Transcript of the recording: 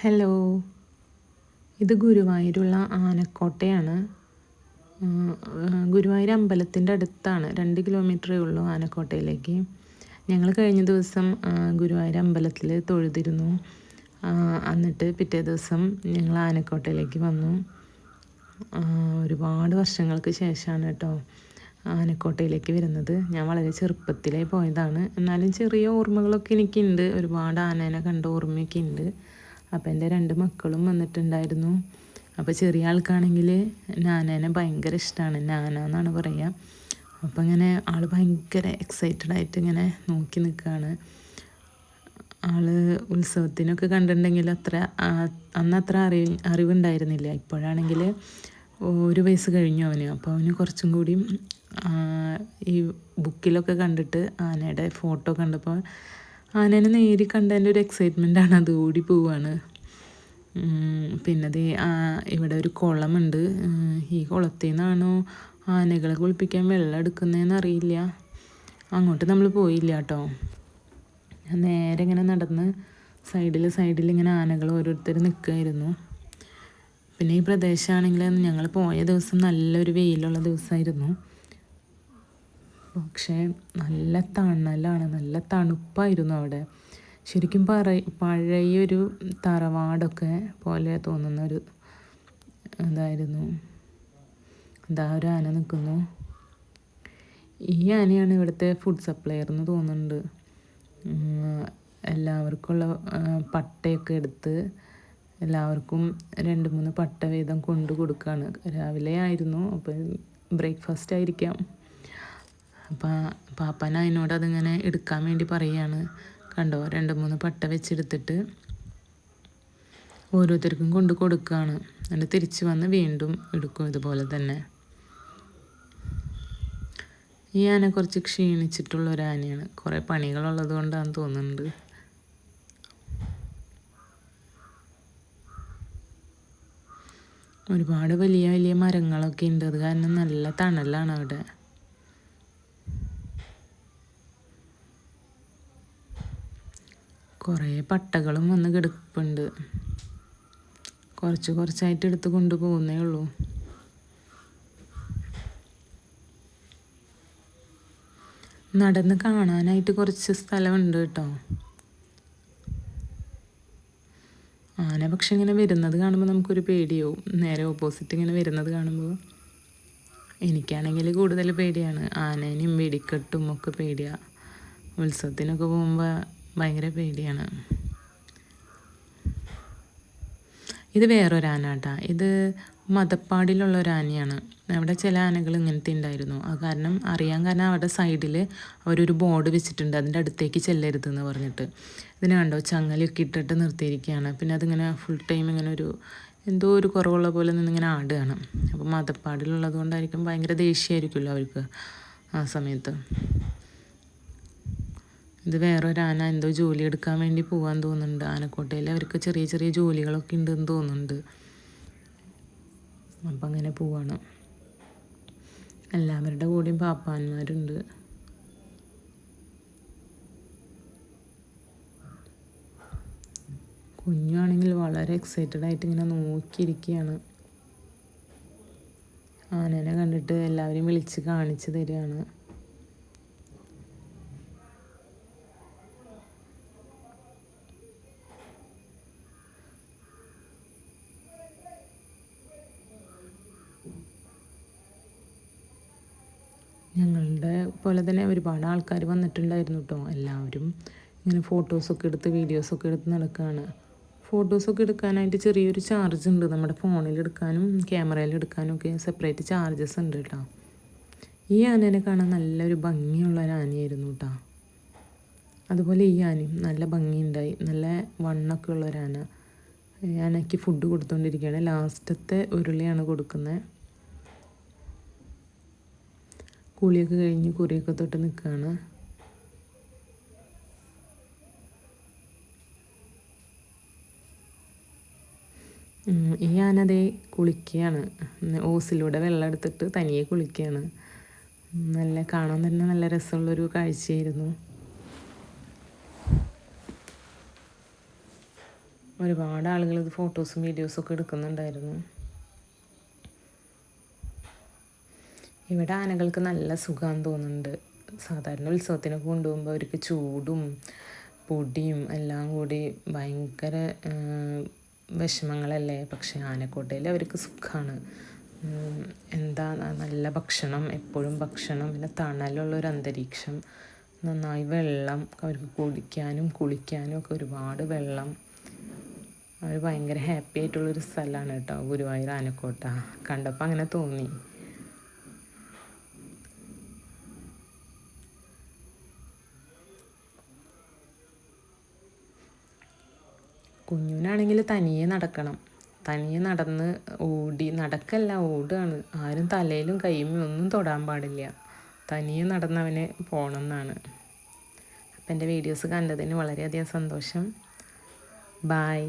Hello, ഇത് ഗുരുവായൂരുള്ള ആനക്കോട്ടയാണ്. ഗുരുവായൂർ അമ്പലത്തിൻ്റെ അടുത്താണ്. 2 കിലോമീറ്ററേ ഉള്ളൂ ആനക്കോട്ടയിലേക്ക്. ഞങ്ങൾ കഴിഞ്ഞ ദിവസം ഗുരുവായൂർ അമ്പലത്തിൽ തൊഴുതിരുന്നു. എന്നിട്ട് പിറ്റേ ദിവസം ഞങ്ങൾ ആനക്കോട്ടയിലേക്ക് വന്നു. ഒരുപാട് വർഷങ്ങൾക്ക് ശേഷമാണ് കേട്ടോ ആനക്കോട്ടയിലേക്ക് വരുന്നത്. ഞാൻ വളരെ ചെറുപ്പത്തിലേ പോയതാണ്. എന്നാലും ചെറിയ ഓർമ്മകളൊക്കെ എനിക്കുണ്ട്. ഒരുപാട് ആനേനെ കണ്ട ഓർമ്മയൊക്കെ ഉണ്ട്. അപ്പോൾ എൻ്റെ 2 മക്കളും വന്നിട്ടുണ്ടായിരുന്നു. അപ്പോൾ ചെറിയ ആൾക്കാണെങ്കിൽ നാനേനെ ഭയങ്കര ഇഷ്ടമാണ്. നാന എന്നാണ് പറയുക. അപ്പോൾ ഇങ്ങനെ ആൾ ഭയങ്കര എക്സൈറ്റഡ് ആയിട്ട് ഇങ്ങനെ നോക്കി നിൽക്കുകയാണ്. ആൾ ഉത്സവത്തിനൊക്കെ കണ്ടിട്ടുണ്ടെങ്കിൽ അന്ന് അറിവുണ്ടായിരുന്നില്ല. ഇപ്പോഴാണെങ്കിൽ 1 വയസ്സ് കഴിഞ്ഞു അവന്. അപ്പോൾ അവന് കുറച്ചും കൂടി ഈ ബുക്കിലൊക്കെ കണ്ടിട്ട് ആനയുടെ ഫോട്ടോ കണ്ടപ്പോൾ ആനേനെ നേരി കണ്ടതിൻ്റെ ഒരു എക്സൈറ്റ്മെൻറ്റാണ്. അത് ഓടി പോവാണ്. പിന്നെ ഇവിടെ ഒരു കുളമുണ്ട്. ഈ കുളത്തിൽ നിന്നാണോ ആനകളെ കുളിപ്പിക്കാൻ വെള്ളം എടുക്കുന്നതെന്ന് അറിയില്ല. അങ്ങോട്ട് നമ്മൾ പോയില്ല കേട്ടോ. നേരെ ഇങ്ങനെ നടന്ന് സൈഡിൽ ഇങ്ങനെ ആനകൾ ഓരോരുത്തർ നിൽക്കുമായിരുന്നു. പിന്നെ ഈ പ്രദേശമാണെങ്കിൽ ഞങ്ങൾ പോയ ദിവസം നല്ലൊരു വെയിലുള്ള ദിവസമായിരുന്നു. പക്ഷേ നല്ല തണലാണ്, നല്ല തണുപ്പായിരുന്നു അവിടെ. ശരിക്കും പഴയൊരു തറവാടൊക്കെ പോലെ തോന്നുന്നൊരു ഇതായിരുന്നു. ഒരു ആന നിൽക്കുന്നു. ഈ ആനയാണ് ഇവിടുത്തെ ഫുഡ് സപ്ലയർ എന്ന് തോന്നുന്നുണ്ട്. എല്ലാവർക്കുള്ള പട്ടയൊക്കെ എടുത്ത് എല്ലാവർക്കും 2-3 പട്ട വീതം കൊണ്ടു കൊടുക്കുകയാണ്. രാവിലെ ആയിരുന്നു, അപ്പോൾ ബ്രേക്ക്ഫാസ്റ്റ് ആയിരിക്കാം. അപ്പം പാപ്പൻ അതിനോട് അതിങ്ങനെ എടുക്കാൻ വേണ്ടി പറയുകയാണ്. കണ്ടോ, 2-3 പട്ട വെച്ചെടുത്തിട്ട് ഓരോരുത്തർക്കും കൊണ്ട് കൊടുക്കുകയാണ്. എന്നിട്ട് തിരിച്ച് വന്ന് വീണ്ടും എടുക്കും ഇതുപോലെ തന്നെ. ഈ ആന കുറച്ച് ക്ഷീണിച്ചിട്ടുള്ള ഒരു ആനയാണ്. കുറേ പണികളുള്ളത് കൊണ്ടാണെന്ന് തോന്നുന്നുണ്ട്. ഒരുപാട് വലിയ വലിയ മരങ്ങളൊക്കെ ഉണ്ട്. അത് കാരണം നല്ല തണലാണ് അവിടെ. കുറേ പട്ടകളും വന്ന് കിടപ്പുണ്ട്. കുറച്ചായിട്ട് എടുത്ത് കൊണ്ടുപോകുന്നേ ഉള്ളൂ. നടന്ന് കാണാനായിട്ട് കുറച്ച് സ്ഥലമുണ്ട് കേട്ടോ. ആന പക്ഷെ ഇങ്ങനെ വരുന്നത് കാണുമ്പോൾ നമുക്കൊരു പേടിയാവും. നേരെ ഓപ്പോസിറ്റ് ഇങ്ങനെ വരുന്നത് കാണുമ്പോൾ എനിക്കാണെങ്കിൽ കൂടുതൽ പേടിയാണ്. ആനേനെയും വെടിക്കെട്ടും ഒക്കെ പേടിയാണ്. ഉത്സവത്തിനൊക്കെ പോകുമ്പോൾ ഭയങ്കര പേടിയാണ്. ഇത് വേറൊരാന കേട്ടോ. ഇത് മതപ്പാടിലുള്ള ഒരു ആനയാണ്. അവിടെ ചില ആനകൾ ഇങ്ങനത്തെ ഉണ്ടായിരുന്നു. അത് കാരണം അവരുടെ സൈഡിൽ അവരൊരു ബോർഡ് വെച്ചിട്ടുണ്ട്, അതിൻ്റെ അടുത്തേക്ക് ചെല്ലരുതെന്ന് പറഞ്ഞിട്ട്. ഇതിനെ കണ്ടോ, ചങ്ങലയൊക്കെ ഇട്ടിട്ട് നിർത്തിയിരിക്കുകയാണ്. പിന്നെ അതിങ്ങനെ ഫുൾ ടൈം ഇങ്ങനെ എന്തോ ഒരു കുറവുള്ള പോലെ നിന്നിങ്ങനെ ആടുകയാണ്. അപ്പോൾ മതപ്പാടിലുള്ളത് കൊണ്ടായിരിക്കും ഭയങ്കര ദേഷ്യമായിരിക്കുമല്ലോ അവർക്ക് ആ സമയത്ത്. ഇത് വേറൊരാന എന്തോ ജോലി എടുക്കാൻ വേണ്ടി പോകാൻ തോന്നുന്നുണ്ട്. ആനക്കോട്ടയിൽ അവർക്ക് ചെറിയ ചെറിയ ജോലികളൊക്കെ ഉണ്ടെന്ന് തോന്നുന്നുണ്ട്. അപ്പം അങ്ങനെ പോവാണ്. എല്ലാവരുടെ കൂടെയും പാപ്പാന്മാരുണ്ട്. കുഞ്ഞാണെങ്കിൽ വളരെ എക്സൈറ്റഡ് ആയിട്ട് ഇങ്ങനെ നോക്കിയിരിക്കുകയാണ്. ആനേനെ കണ്ടിട്ട് എല്ലാവരെയും വിളിച്ച് കാണിച്ചു തരികയാണ്. ഞങ്ങളുടെ പോലെ തന്നെ ഒരുപാട് ആൾക്കാർ വന്നിട്ടുണ്ടായിരുന്നു കേട്ടോ. എല്ലാവരും ഇങ്ങനെ ഫോട്ടോസൊക്കെ എടുത്ത് വീഡിയോസൊക്കെ എടുത്ത് നടക്കുകയാണ്. ഫോട്ടോസൊക്കെ എടുക്കാനായിട്ട് ചെറിയൊരു ചാർജ് ഉണ്ട്. നമ്മുടെ ഫോണിൽ എടുക്കാനും ക്യാമറയിൽ എടുക്കാനും ഒക്കെ സെപ്പറേറ്റ് ചാർജസ് ഉണ്ട് കേട്ടോ. ഈ ആനേനെ കാണാൻ നല്ലൊരു ഭംഗിയുള്ള ഒരു ആനയായിരുന്നു കേട്ടോ. അതുപോലെ ഈ ആനയും നല്ല ഭംഗിയുണ്ടായി. നല്ല വണ്ണമൊക്കെ ഉള്ളൊരാന. ആനയ്ക്ക് ഫുഡ് കൊടുത്തുകൊണ്ടിരിക്കുകയാണ്. ലാസ്റ്റത്തെ ഉരുളിയാണ് കൊടുക്കുന്നത്. കുളിയൊക്കെ കഴിഞ്ഞ് കുറിയൊക്കെ തൊട്ട് നിൽക്കുകയാണ്. ഈ ആനതേ കുളിക്കുകയാണ്. ഓസിലൂടെ വെള്ളം എടുത്തിട്ട് തനിയെ കുളിക്കുകയാണ്. കാണാൻ തന്നെ നല്ല രസമുള്ളൊരു കാഴ്ചയായിരുന്നു. ഒരുപാട് ആളുകൾ ഇത് ഫോട്ടോസും വീഡിയോസും ഒക്കെ എടുക്കുന്നുണ്ടായിരുന്നു. ഇവിടെ ആനകൾക്ക് നല്ല സുഖമാണെന്ന് തോന്നുന്നുണ്ട്. സാധാരണ ഉത്സവത്തിനൊക്കെ കൊണ്ടുപോകുമ്പോൾ അവർക്ക് ചൂടും പൊടിയും എല്ലാം കൂടി ഭയങ്കര വിഷമങ്ങളല്ലേ. പക്ഷേ ആനക്കോട്ടയിൽ അവർക്ക് സുഖമാണ്. എന്താ നല്ല ഭക്ഷണം, എപ്പോഴും ഭക്ഷണം, പിന്നെ തണലുള്ളൊരു അന്തരീക്ഷം, നന്നായി വെള്ളം, അവർക്ക് കുടിക്കാനും കുളിക്കാനും ഒക്കെ ഒരുപാട് വെള്ളം. അവർ ഭയങ്കര ഹാപ്പി ആയിട്ടുള്ളൊരു സ്ഥലമാണ് കേട്ടോ ഗുരുവായൂർ ആനക്കോട്ട. കണ്ടപ്പോൾ അങ്ങനെ തോന്നി. കുഞ്ഞുനാണെങ്കിൽ തനിയെ നടക്കണം. തനിയെ നടന്ന് ഓടി, നടക്കല്ല ഓടുകയാണ്. ആരും തലയിലും കൈയും ഒന്നും തൊടാൻ പാടില്ല. തനിയെ നടന്നവന് പോകണം എന്നാണ്. അപ്പം എൻ്റെ വീഡിയോസ് കണ്ടതിന് വളരെയധികം സന്തോഷം. ബായ്.